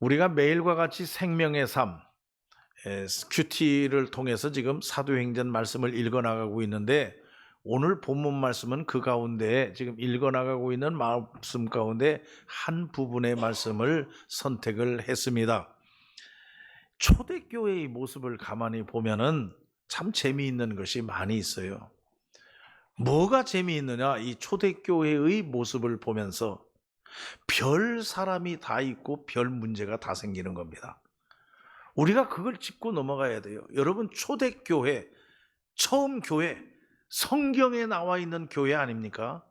우리가 매일과 같이 생명의 삶, 큐티를 통해서 지금 사도행전 말씀을 읽어나가고 있는데, 오늘 본문 말씀은 그 가운데 지금 읽어나가고 있는 말씀 가운데 한 부분의 말씀을 선택을 했습니다. 초대교회의 모습을 가만히 보면은 참 재미있는 것이 많이 있어요. 뭐가 재미있느냐? 이 초대교회의 모습을 보면서 별 사람이 다 있고 별 문제가 다 생기는 겁니다. 우리가 그걸 짚고 넘어가야 돼요. 여러분, 초대교회, 처음 교회, 성경에 나와 있는 교회 아닙니까?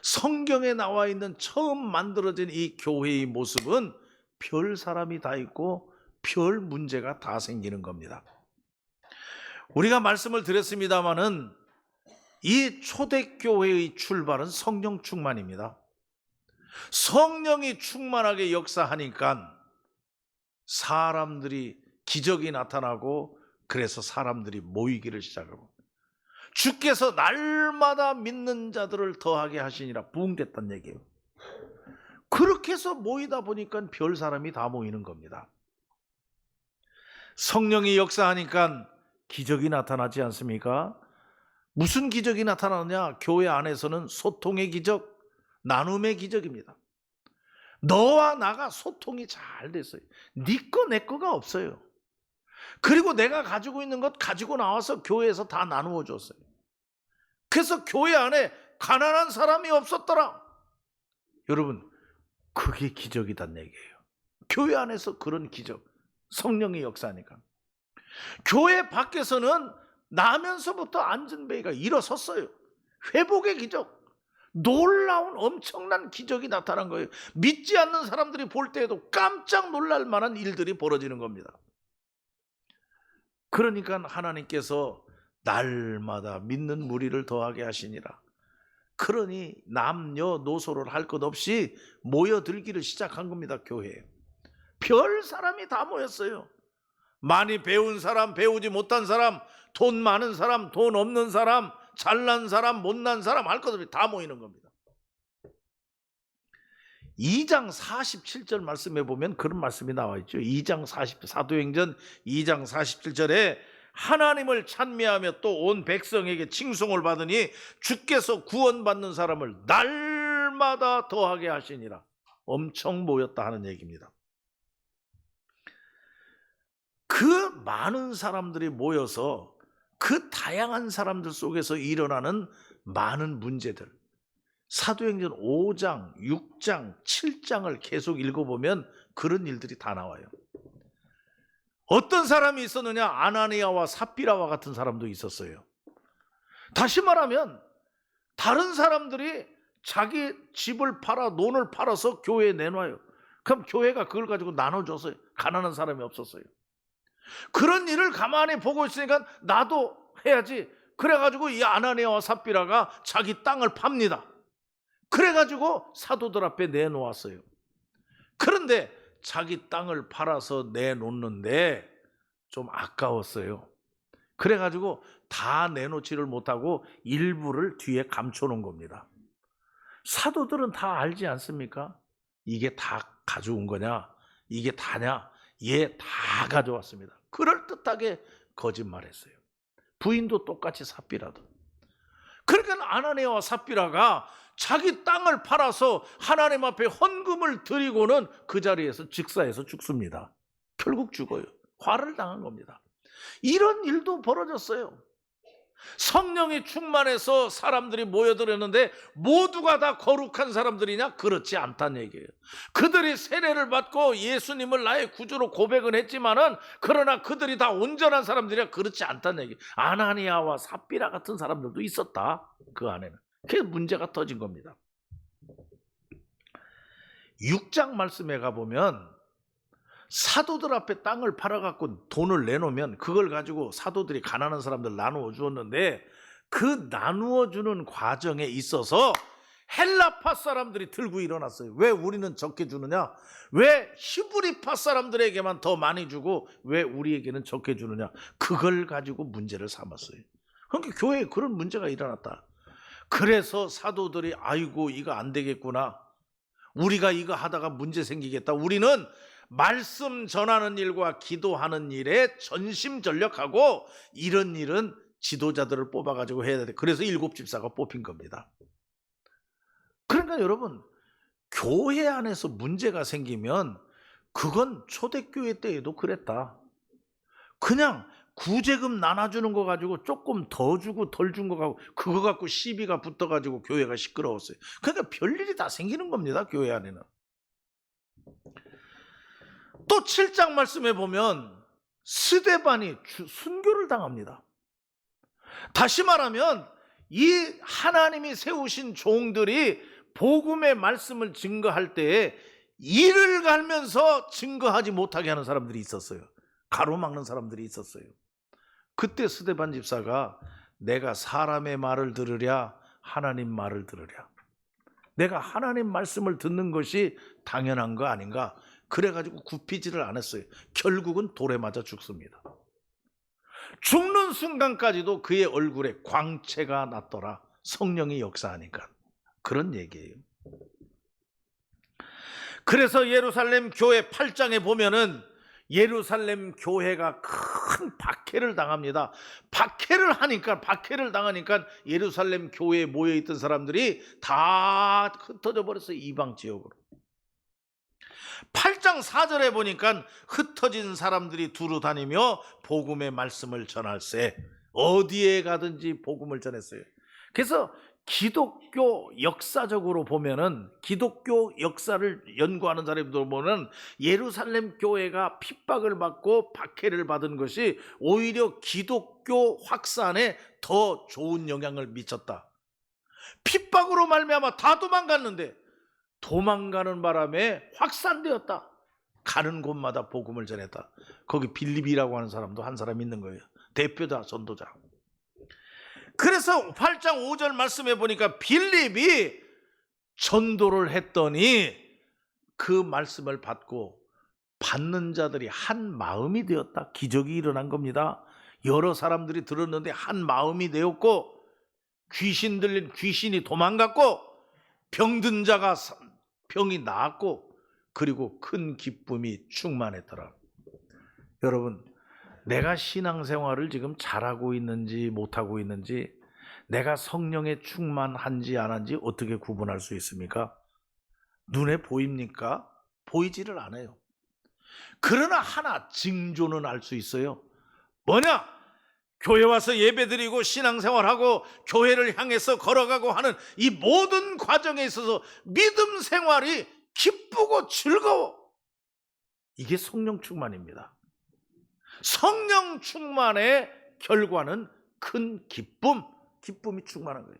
성경에 나와 있는 처음 만들어진 이 교회의 모습은 별 사람이 다 있고 별 문제가 다 생기는 겁니다. 우리가 말씀을 드렸습니다마는 이 초대교회의 출발은 성령 충만입니다. 성령이 충만하게 역사하니까 사람들이 기적이 나타나고, 그래서 사람들이 모이기를 시작하고, 주께서 날마다 믿는 자들을 더하게 하시니라 부흥됐다는 얘기예요. 그렇게 해서 모이다 보니까 별 사람이 다 모이는 겁니다. 성령이 역사하니까 기적이 나타나지 않습니까? 무슨 기적이 나타나느냐? 교회 안에서는 소통의 기적, 나눔의 기적입니다. 너와 나가 소통이 잘 됐어요. 네 거 내 거가 없어요. 그리고 내가 가지고 있는 것 가지고 나와서 교회에서 다 나누어 줬어요. 그래서 교회 안에 가난한 사람이 없었더라. 여러분, 그게 기적이란 얘기예요. 교회 안에서 그런 기적, 성령의 역사니까. 교회 밖에서는 나면서부터 안전뱅이가 일어섰어요. 회복의 기적, 놀라운 엄청난 기적이 나타난 거예요. 믿지 않는 사람들이 볼 때에도 깜짝 놀랄 만한 일들이 벌어지는 겁니다. 그러니까 하나님께서 날마다 믿는 무리를 더하게 하시니라. 그러니 남녀노소를 할 것 없이 모여들기를 시작한 겁니다. 교회에 별 사람이 다 모였어요. 많이 배운 사람, 배우지 못한 사람, 돈 많은 사람, 돈 없는 사람, 잘난 사람, 못난 사람, 할 것 없이 다 모이는 겁니다. 2장 47절 말씀에 보면 그런 말씀이 나와 있죠. 2장 40, 사도행전 2장 47절에 하나님을 찬미하며 또 온 백성에게 칭송을 받으니 주께서 구원받는 사람을 날마다 더하게 하시니라. 엄청 모였다 하는 얘기입니다. 그 많은 사람들이 모여서 그 다양한 사람들 속에서 일어나는 많은 문제들, 사도행전 5장, 6장, 7장을 계속 읽어보면 그런 일들이 다 나와요. 어떤 사람이 있었느냐? 아나니아와 삽비라와 같은 사람도 있었어요. 다시 말하면 다른 사람들이 자기 집을 팔아, 논을 팔아서 교회에 내놔요. 그럼 교회가 그걸 가지고 나눠줘서 가난한 사람이 없었어요. 그런 일을 가만히 보고 있으니까 나도 해야지. 그래가지고 이 아나니아와 삽비라가 자기 땅을 팝니다. 그래가지고 사도들 앞에 내놓았어요. 그런데 자기 땅을 팔아서 내놓는데 좀 아까웠어요. 그래가지고 다 내놓지를 못하고 일부를 뒤에 감춰놓은 겁니다. 사도들은 다 알지 않습니까? 이게 다 가져온 거냐? 이게 다냐? 얘 다 가져왔습니다. 그럴듯하게 거짓말했어요. 부인도 똑같이 삽비라도. 그러니까 아나니아와 삽비라가 자기 땅을 팔아서 하나님 앞에 헌금을 드리고는 그 자리에서 직사해서 죽습니다. 결국 죽어요. 화를 당한 겁니다. 이런 일도 벌어졌어요. 성령이 충만해서 사람들이 모여들었는데 모두가 다 거룩한 사람들이냐? 그렇지 않다는 얘기예요. 그들이 세례를 받고 예수님을 나의 구주로 고백은 했지만은, 그러나 그들이 다 온전한 사람들이냐? 그렇지 않다는 얘기예요. 아나니아와 삽비라 같은 사람들도 있었다, 그 안에는. 그게 문제가 터진 겁니다. 6장 말씀에 가보면 사도들 앞에 땅을 팔아갖고 돈을 내놓으면 그걸 가지고 사도들이 가난한 사람들 나누어 주었는데, 그 나누어 주는 과정에 있어서 헬라파 사람들이 들고 일어났어요. 왜 우리는 적게 주느냐? 왜 히브리파 사람들에게만 더 많이 주고 왜 우리에게는 적게 주느냐? 그걸 가지고 문제를 삼았어요. 그러니까 교회에 그런 문제가 일어났다. 그래서 사도들이 아이고 이거 안 되겠구나, 우리가 이거 하다가 문제 생기겠다, 우리는 말씀 전하는 일과 기도하는 일에 전심전력하고 이런 일은 지도자들을 뽑아가지고 해야 돼. 그래서 7집사가 뽑힌 겁니다. 그러니까 여러분, 교회 안에서 문제가 생기면 그건 초대교회 때에도 그랬다. 그냥 구제금 나눠주는 거 가지고 조금 더 주고 덜 준 거 가지고 그거 갖고 시비가 붙어가지고 교회가 시끄러웠어요. 그러니까 별일이 다 생기는 겁니다. 교회 안에는. 또 7장 말씀해 보면 스데반이 순교를 당합니다. 다시 말하면 이 하나님이 세우신 종들이 복음의 말씀을 증거할 때에 이를 갈면서 증거하지 못하게 하는 사람들이 있었어요. 가로막는 사람들이 있었어요. 그때 스데반 집사가 내가 사람의 말을 들으랴 하나님 말을 들으랴, 내가 하나님 말씀을 듣는 것이 당연한 거 아닌가, 그래가지고 굽히지를 않았어요. 결국은 돌에 맞아 죽습니다. 죽는 순간까지도 그의 얼굴에 광채가 났더라. 성령이 역사하니까. 그런 얘기예요. 그래서 예루살렘 교회 8장에 보면은 예루살렘 교회가 큰 박해를 당합니다. 박해를 당하니까 예루살렘 교회에 모여있던 사람들이 다 흩어져 버렸어요. 이방 지역으로. 8장 4절에 보니까 흩어진 사람들이 두루 다니며 복음의 말씀을 전할세. 어디에 가든지 복음을 전했어요. 그래서 기독교 역사적으로 보면은, 기독교 역사를 연구하는 사람들 보면 예루살렘 교회가 핍박을 받고 박해를 받은 것이 오히려 기독교 확산에 더 좋은 영향을 미쳤다. 핍박으로 말미암아 다 도망갔는데 도망가는 바람에 확산되었다. 가는 곳마다 복음을 전했다. 거기 빌립이라고 하는 사람도 한 사람 있는 거예요. 대표자, 전도자. 그래서 8장 5절 말씀해 보니까 빌립이 전도를 했더니 그 말씀을 받고 받는 자들이 한 마음이 되었다. 기적이 일어난 겁니다. 여러 사람들이 들었는데 한 마음이 되었고, 귀신 들린 귀신이 도망갔고, 병든 자가 병이 나았고, 그리고 큰 기쁨이 충만했더라. 여러분, 내가 신앙생활을 지금 잘하고 있는지 못하고 있는지, 내가 성령에 충만한지 안 한지 어떻게 구분할 수 있습니까? 눈에 보입니까? 보이지를 않아요. 그러나 하나 징조는 알 수 있어요. 뭐냐? 교회 와서 예배드리고 신앙생활하고 교회를 향해서 걸어가고 하는 이 모든 과정에 있어서 믿음 생활이 기쁘고 즐거워. 이게 성령 충만입니다. 성령 충만의 결과는 큰 기쁨이 충만한 거예요.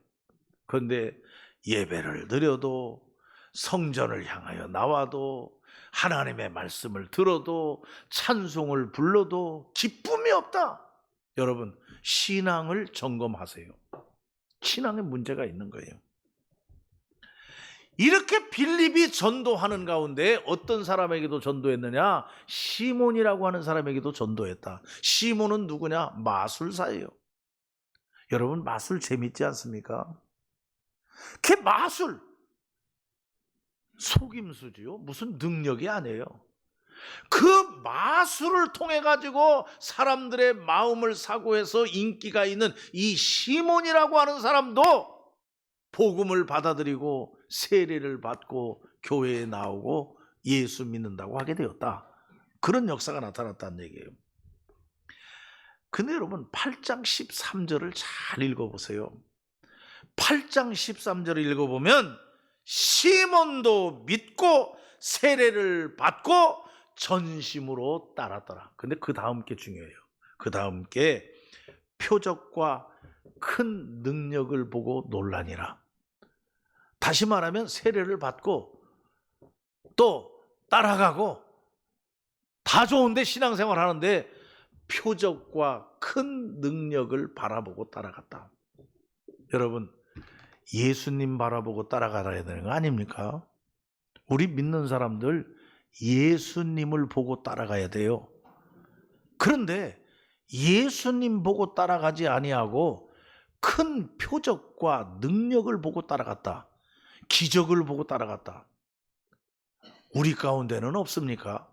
그런데 예배를 드려도, 성전을 향하여 나와도, 하나님의 말씀을 들어도, 찬송을 불러도 기쁨이 없다. 여러분, 신앙을 점검하세요. 신앙에 문제가 있는 거예요. 이렇게 빌립이 전도하는 가운데 어떤 사람에게도 전도했느냐? 시몬이라고 하는 사람에게도 전도했다. 시몬은 누구냐? 마술사예요. 여러분, 마술 재밌지 않습니까? 그 마술, 속임수지요. 무슨 능력이 아니에요. 그 마술을 통해 가지고 사람들의 마음을 사고해서 인기가 있는 이 시몬이라고 하는 사람도 복음을 받아들이고 세례를 받고 교회에 나오고 예수 믿는다고 하게 되었다. 그런 역사가 나타났다는 얘기예요. 근데 여러분, 8장 13절을 잘 읽어보세요. 8장 13절을 읽어보면 시몬도 믿고 세례를 받고 전심으로 따랐더라. 근데 그 다음 게 중요해요. 그 다음 게 표적과 큰 능력을 보고 놀라니라. 다시 말하면 세례를 받고 또 따라가고 다 좋은데 신앙생활 하는데 표적과 큰 능력을 바라보고 따라갔다. 여러분, 예수님 바라보고 따라가야 되는 거 아닙니까? 우리 믿는 사람들 예수님을 보고 따라가야 돼요. 그런데 예수님 보고 따라가지 아니하고 큰 표적과 능력을 보고 따라갔다. 기적을 보고 따라갔다. 우리 가운데는 없습니까?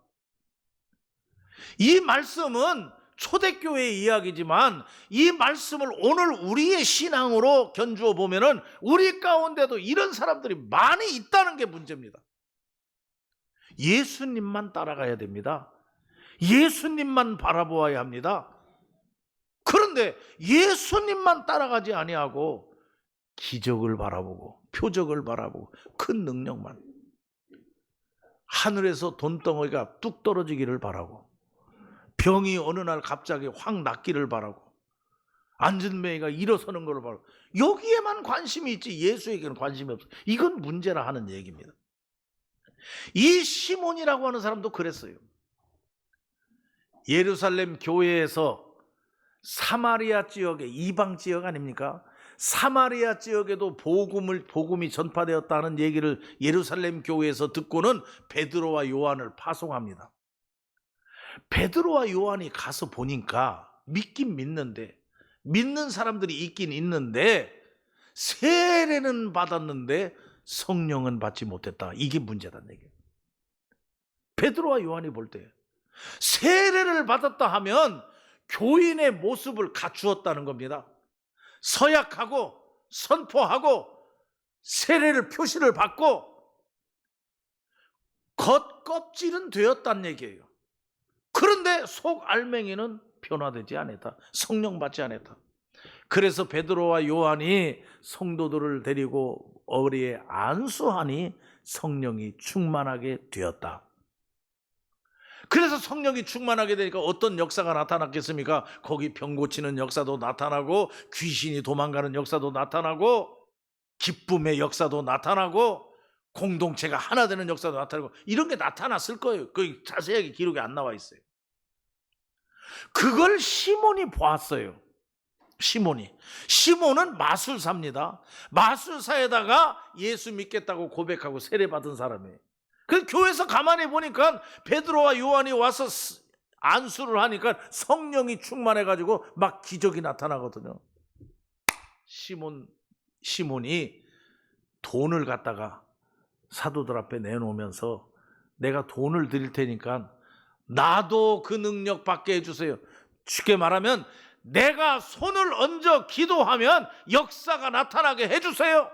이 말씀은 초대교회의 이야기지만 이 말씀을 오늘 우리의 신앙으로 견주어 보면은 우리 가운데도 이런 사람들이 많이 있다는 게 문제입니다. 예수님만 따라가야 됩니다. 예수님만 바라보아야 합니다. 그런데 예수님만 따라가지 아니하고 기적을 바라보고 표적을 바라보고 큰 능력만, 하늘에서 돈덩어리가 뚝 떨어지기를 바라고, 병이 어느 날 갑자기 확 낫기를 바라고, 앉은 매가 일어서는 것을 바라고, 여기에만 관심이 있지 예수에게는 관심이 없어. 이건 문제라 하는 얘기입니다. 이 시몬이라고 하는 사람도 그랬어요. 예루살렘 교회에서 사마리아 지역에, 이방 지역 아닙니까? 사마리아 지역에도 복음이 전파되었다는 얘기를 예루살렘 교회에서 듣고는 베드로와 요한을 파송합니다. 베드로와 요한이 가서 보니까 믿긴 믿는데, 믿는 사람들이 있긴 있는데 세례는 받았는데 성령은 받지 못했다. 이게 문제다는 얘기예요. 베드로와 요한이 볼 때 세례를 받았다 하면 교인의 모습을 갖추었다는 겁니다. 서약하고 선포하고 세례를 표시를 받고 겉껍질은 되었다는 얘기예요. 그런데 속 알맹이는 변화되지 않았다. 성령 받지 않았다. 그래서 베드로와 요한이 성도들을 데리고 어리에 안수하니 성령이 충만하게 되었다. 그래서 성령이 충만하게 되니까 어떤 역사가 나타났겠습니까? 거기 병 고치는 역사도 나타나고, 귀신이 도망가는 역사도 나타나고, 기쁨의 역사도 나타나고, 공동체가 하나 되는 역사도 나타나고, 이런 게 나타났을 거예요. 그 자세하게 기록이 안 나와 있어요. 그걸 시몬이 보았어요. 시몬은 마술사입니다. 마술사에다가 예수 믿겠다고 고백하고 세례받은 사람이에요. 그 교회에서 가만히 보니까 베드로와 요한이 와서 안수를 하니까 성령이 충만해가지고 막 기적이 나타나거든요. 시몬이 돈을 갖다가 사도들 앞에 내놓으면서 내가 돈을 드릴 테니까 나도 그 능력 받게 해주세요. 쉽게 말하면 내가 손을 얹어 기도하면 역사가 나타나게 해주세요.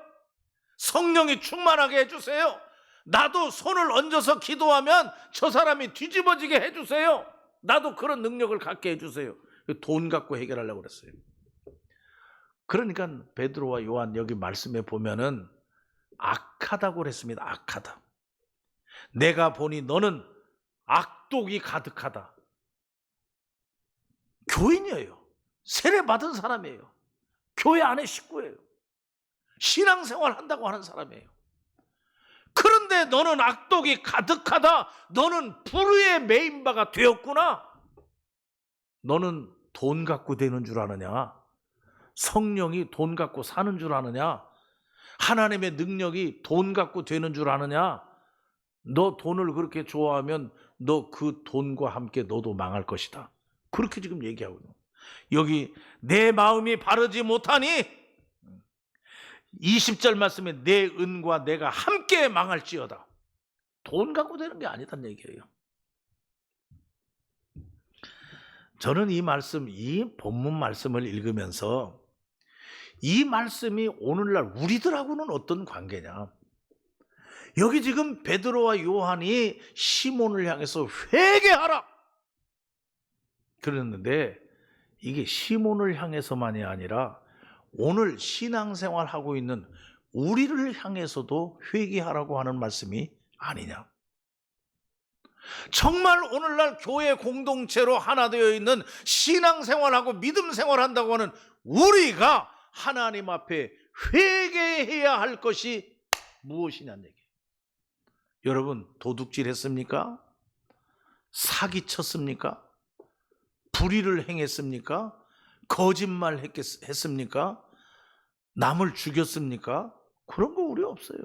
성령이 충만하게 해주세요. 나도 손을 얹어서 기도하면 저 사람이 뒤집어지게 해주세요. 나도 그런 능력을 갖게 해주세요. 돈 갖고 해결하려고 그랬어요. 그러니까 베드로와 요한 여기 말씀에 보면은 악하다고 그랬습니다. 악하다. 내가 보니 너는 악독이 가득하다. 교인이에요. 세례받은 사람이에요. 교회 안에 식구예요. 신앙생활 한다고 하는 사람이에요. 그런데 너는 악독이 가득하다. 너는 불의의 메인바가 되었구나. 너는 돈 갖고 되는 줄 아느냐? 성령이 돈 갖고 사는 줄 아느냐? 하나님의 능력이 돈 갖고 되는 줄 아느냐? 너 돈을 그렇게 좋아하면 너 그 돈과 함께 너도 망할 것이다. 그렇게 지금 얘기하고 있는 거예요. 여기 내 마음이 바르지 못하니 20절 말씀에 내 은과 내가 함께 망할지어다. 돈 갖고 되는 게 아니란 얘기예요. 저는 이 본문 말씀을 읽으면서 이 말씀이 오늘날 우리들하고는 어떤 관계냐. 여기 지금 베드로와 요한이 시몬을 향해서 회개하라 그랬는데 이게 시몬을 향해서만이 아니라 오늘 신앙생활하고 있는 우리를 향해서도 회개하라고 하는 말씀이 아니냐. 정말 오늘날 교회 공동체로 하나 되어 있는 신앙생활하고 믿음생활한다고 하는 우리가 하나님 앞에 회개해야 할 것이 무엇이냐는 얘기예요. 여러분, 도둑질 했습니까? 사기쳤습니까? 불의를 행했습니까? 거짓말 했습니까? 남을 죽였습니까? 그런 거 우리 없어요.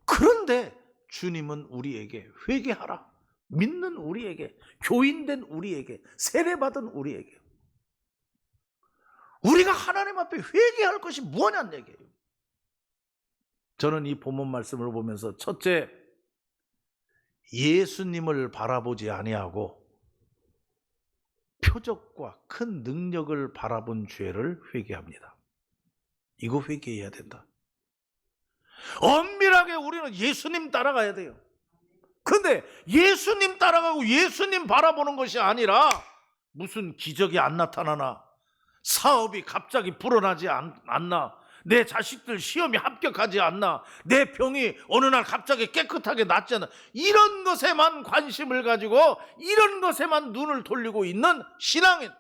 그런데 주님은 우리에게 회개하라. 믿는 우리에게, 교인된 우리에게, 세례받은 우리에게 우리가 하나님 앞에 회개할 것이 뭐냐는 얘기예요. 저는 이 본문 말씀을 보면서 첫째, 예수님을 바라보지 아니하고 표적과 큰 능력을 바라본 죄를 회개합니다. 이거 회개해야 된다. 엄밀하게 우리는 예수님 따라가야 돼요. 근데 예수님 따라가고 예수님 바라보는 것이 아니라 무슨 기적이 안 나타나나, 사업이 갑자기 불어나지 않나, 내 자식들 시험이 합격하지 않나, 내 병이 어느 날 갑자기 깨끗하게 낫지 않나, 이런 것에만 관심을 가지고 이런 것에만 눈을 돌리고 있는 신앙인,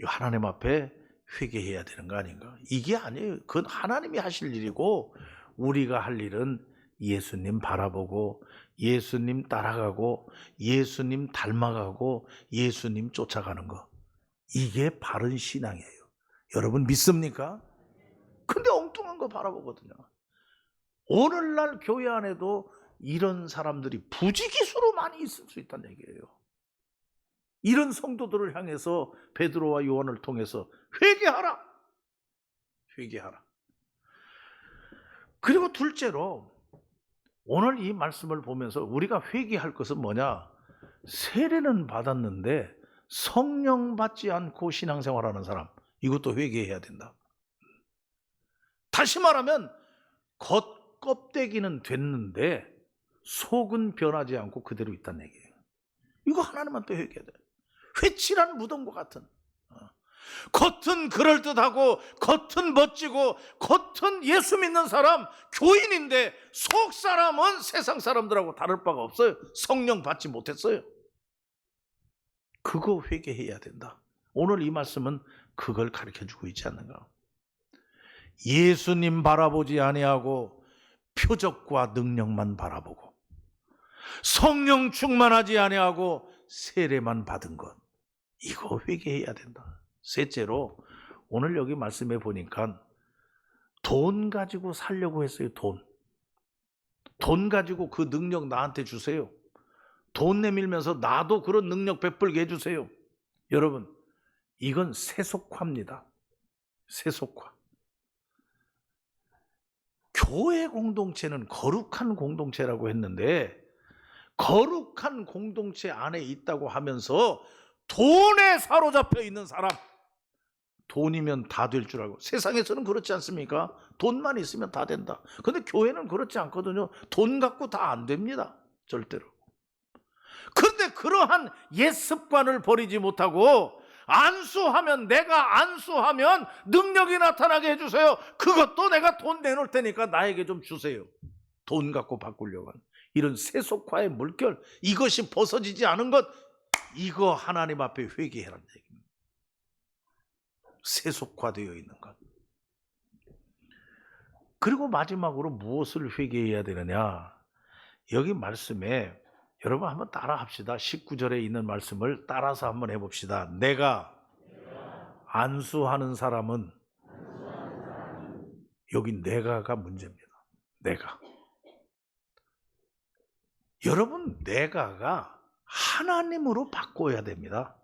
하나님 앞에 회개해야 되는 거 아닌가? 이게 아니에요. 그건 하나님이 하실 일이고, 우리가 할 일은 예수님 바라보고 예수님 따라가고 예수님 닮아가고 예수님 쫓아가는 거, 이게 바른 신앙이에요. 여러분 믿습니까? 근데 엉뚱한 거 바라보거든요. 오늘날 교회 안에도 이런 사람들이 부지기수로 많이 있을 수 있다는 얘기예요. 이런 성도들을 향해서 베드로와 요한을 통해서 회개하라, 회개하라. 그리고 둘째로 오늘 이 말씀을 보면서 우리가 회개할 것은 뭐냐? 세례는 받았는데 성령 받지 않고 신앙생활하는 사람, 이것도 회개해야 된다. 다시 말하면 겉껍데기는 됐는데 속은 변하지 않고 그대로 있다는 얘기예요. 이거 하나님한테 회개해야 돼. 회칠한 무덤과 같은, 겉은 그럴듯하고 겉은 멋지고 겉은 예수 믿는 사람, 교인인데 속 사람은 세상 사람들하고 다를 바가 없어요. 성령 받지 못했어요. 그거 회개해야 된다. 오늘 이 말씀은 그걸 가르쳐주고 있지 않는가? 예수님 바라보지 아니하고 표적과 능력만 바라보고 성령 충만하지 아니하고 세례만 받은 것, 이거 회개해야 된다. 셋째로 오늘 여기 말씀해 보니까 돈 가지고 살려고 했어요. 돈 가지고 그 능력 나한테 주세요. 돈 내밀면서 나도 그런 능력 베풀게 해주세요. 여러분, 이건 세속화입니다. 세속화. 교회 공동체는 거룩한 공동체라고 했는데, 거룩한 공동체 안에 있다고 하면서 돈에 사로잡혀 있는 사람, 돈이면 다 될 줄 알고, 세상에서는 그렇지 않습니까? 돈만 있으면 다 된다. 근데 교회는 그렇지 않거든요. 돈 갖고 다 안 됩니다. 절대로. 그런데 그러한 옛 습관을 버리지 못하고 안수하면, 내가 안수하면 능력이 나타나게 해주세요. 그것도 내가 돈 내놓을 테니까 나에게 좀 주세요. 돈 갖고 바꾸려고 하는 이런 세속화의 물결, 이것이 벗어지지 않은 것, 이거 하나님 앞에 회개하라는 얘기입니다. 세속화되어 있는 것. 그리고 마지막으로 무엇을 회개해야 되느냐? 여기 말씀에 여러분 한번 따라 합시다. 19절에 있는 말씀을 따라서 한번 해봅시다. 내가 안수하는 사람은, 여기 내가가 문제입니다. 내가. 여러분, 내가가 하나님으로 바꿔야 됩니다.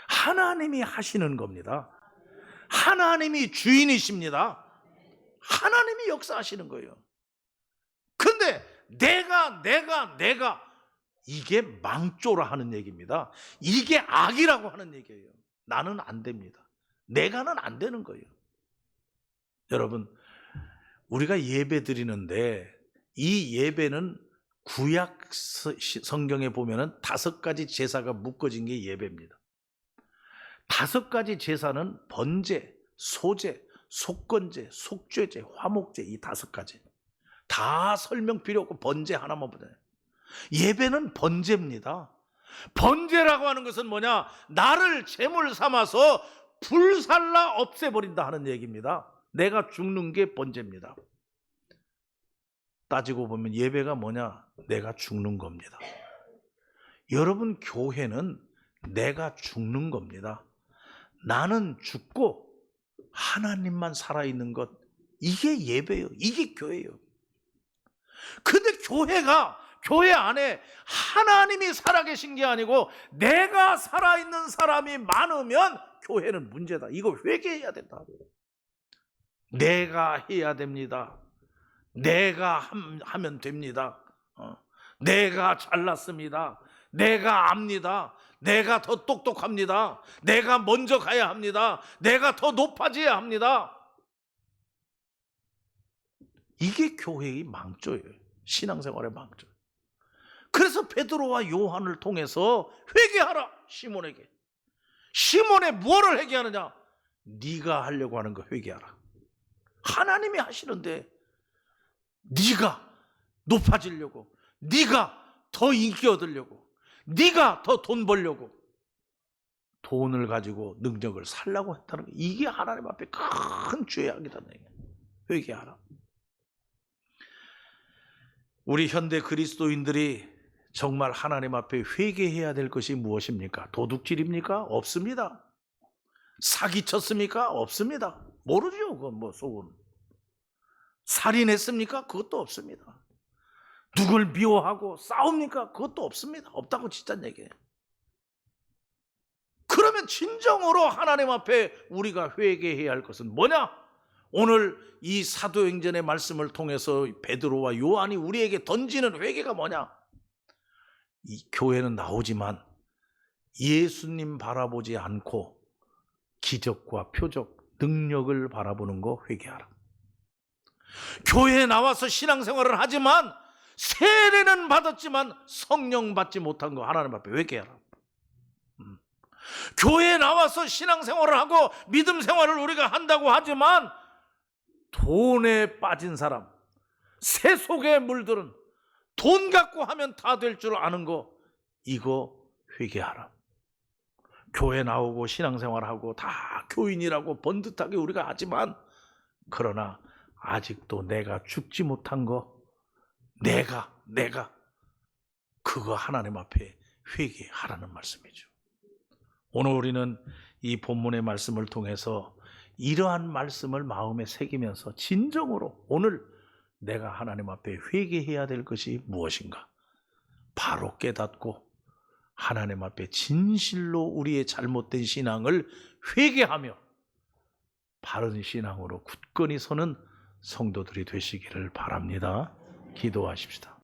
하나님이 하시는 겁니다. 하나님이 주인이십니다. 하나님이 역사하시는 거예요. 근데 내가 이게 망조라 하는 얘기입니다. 이게 악이라고 하는 얘기예요. 나는 안 됩니다. 내가는 안 되는 거예요. 여러분, 우리가 예배 드리는데 이 예배는 구약 성경에 보면은 5가지 제사가 묶어진 게 예배입니다. 5가지 제사는 번제, 소제, 속건제, 속죄제, 화목제, 이 5가지. 다 설명 필요 없고 번제 하나만 보세요. 예배는 번제입니다. 번제라고 하는 것은 뭐냐? 나를 제물 삼아서 불살라 없애버린다 하는 얘기입니다. 내가 죽는 게 번제입니다. 따지고 보면 예배가 뭐냐? 내가 죽는 겁니다. 여러분, 교회는 내가 죽는 겁니다. 나는 죽고 하나님만 살아있는 것, 이게 예배예요. 이게 교회예요. 근데 교회 안에 하나님이 살아계신 게 아니고 내가 살아있는 사람이 많으면 교회는 문제다. 이거 회개해야 된다. 내가 해야 됩니다. 내가 하면 됩니다. 내가 잘났습니다. 내가 압니다. 내가 더 똑똑합니다. 내가 먼저 가야 합니다. 내가 더 높아져야 합니다. 이게 교회의 망조예요. 신앙생활의 망조. 그래서 베드로와 요한을 통해서 회개하라. 시몬에게. 시몬에 무엇을 회개하느냐? 네가 하려고 하는 거 회개하라. 하나님이 하시는데 네가 높아지려고, 네가 더 인기 얻으려고, 네가 더 돈 벌려고 돈을 가지고 능력을 살라고 했다는 거, 이게 하나님 앞에 큰 죄악이라는 얘기예요. 회개하라. 우리 현대 그리스도인들이 정말 하나님 앞에 회개해야 될 것이 무엇입니까? 도둑질입니까? 없습니다. 사기쳤습니까? 없습니다. 모르죠. 그건 뭐 속은. 살인했습니까? 그것도 없습니다. 누굴 미워하고 싸웁니까? 그것도 없습니다. 없다고 진짜 얘기해요. 그러면 진정으로 하나님 앞에 우리가 회개해야 할 것은 뭐냐? 오늘 이 사도행전의 말씀을 통해서 베드로와 요한이 우리에게 던지는 회개가 뭐냐? 이 교회는 나오지만 예수님 바라보지 않고 기적과 표적, 능력을 바라보는 거 회개하라. 교회에 나와서 신앙생활을 하지만 세례는 받았지만 성령 받지 못한 거 하나님 앞에 회개하라. 교회에 나와서 신앙생활을 하고 믿음 생활을 우리가 한다고 하지만 돈에 빠진 사람, 세속에 물들은, 돈 갖고 하면 다 될 줄 아는 거, 이거 회개하라. 교회 나오고 신앙생활하고 다 교인이라고 번듯하게 우리가 하지만, 그러나 아직도 내가 죽지 못한 거, 내가 그거 하나님 앞에 회개하라는 말씀이죠. 오늘 우리는 이 본문의 말씀을 통해서 이러한 말씀을 마음에 새기면서 진정으로 오늘 내가 하나님 앞에 회개해야 될 것이 무엇인가 바로 깨닫고 하나님 앞에 진실로 우리의 잘못된 신앙을 회개하며 바른 신앙으로 굳건히 서는 성도들이 되시기를 바랍니다. 기도하십시다.